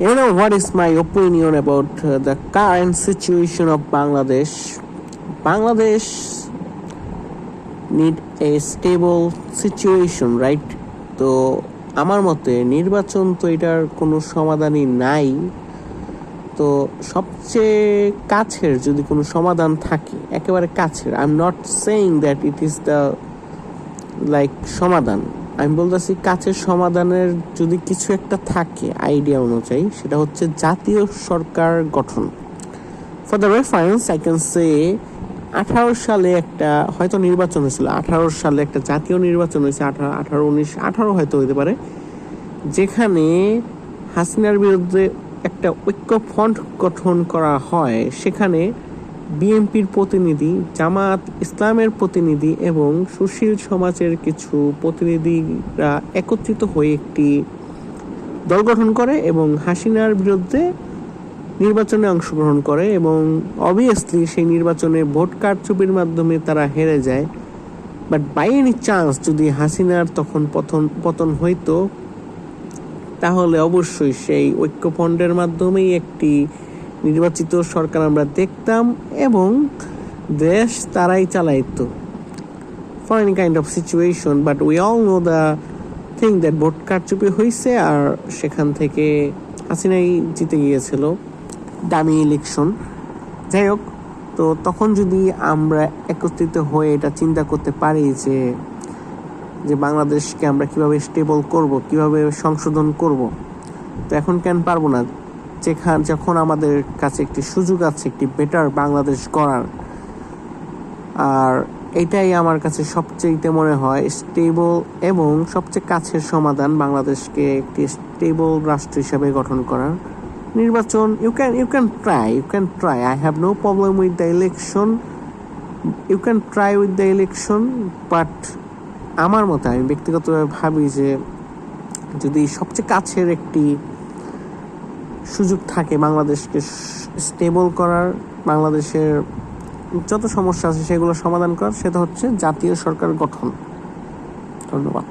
You know what is my opinion about the current situation of Bangladesh? Bangladesh need a stable situation, right? তো আমার মতে নির্বাচন তো এটার কোনো সমাধানই নাই। তো সবচেয়ে কাছের যদি কোনো সমাধান থাকে, একেবারে কাছের, I am not saying that it is the like সমাধান, আমি বলতেছি কাছের সমাধানের যদি কিছু একটা থাকে আইডিয়া অনুযায়ী, সেটা হচ্ছে জাতীয় সরকার গঠন। For the reference I can say 18 সালে একটা হয়তো নির্বাচন হয়েছিল, 18 সালে একটা জাতীয় নির্বাচন হয়েছে, 18 হয়তো হতে পারে, যেখানে হাসিনার বিরুদ্ধে একটা ঐক্যফ্রন্ট গঠন করা হয়। সেখানে বিএনপির প্রতিনিধি, জামাত ইসলামের প্রতিনিধি এবং সুশীল সমাজের কিছু প্রতিনিধিরা একত্রিত হয়ে একটি দল গঠন করে এবং হাসিনার বিরুদ্ধে নির্বাচনে অংশগ্রহণ করে এবং অবভিয়াসলি সেই নির্বাচনে ভোট কারচুপির মাধ্যমে তারা হেরে যায়। বাট বাই এনি চান্স যদি হাসিনার তখন পতন হইতো, তাহলে অবশ্যই সেই ঐক্যফ্রন্টের মাধ্যমেই একটি নির্বাচিত সরকার আমরা দেখতাম এবং দেশ তারাই চালাইতো for any kind of situation. But we all know the thing that vote কারচুপি হয়েছে আর সেখান থেকে হাসিনাই জিতে গিয়েছিল দামি ইলেকশন। যাই হোক, তো তখন যদি আমরা একত্রিত হয়ে এটা চিন্তা করতে পারি যে বাংলাদেশকে আমরা কিভাবে স্টেবল করব, কিভাবে সংশোধন করব, তো এখন কেন পারবো না? যখন আমাদের কাছে একটি সুযোগ আছে একটি বেটার বাংলাদেশ করার, আর এটাই আমার কাছে সবচেয়ে মনে হয় স্টেবল এবং সবচেয়ে কাছের সমাধান বাংলাদেশকে একটি স্টেবল রাষ্ট্র হিসাবে গঠন করার। নির্বাচন you can try, I have no problem with the election, you can try with the election. But আমার মতে, আমি ব্যক্তিগতভাবে ভাবি যে যদি সবচেয়ে কাছের একটি সুযোগ থাকে বাংলাদেশকে স্টেবল করার, বাংলাদেশের যত সমস্যা আছে সেগুলো সমাধান করার, সেটা হচ্ছে জাতীয় সরকার গঠন। ধন্যবাদ।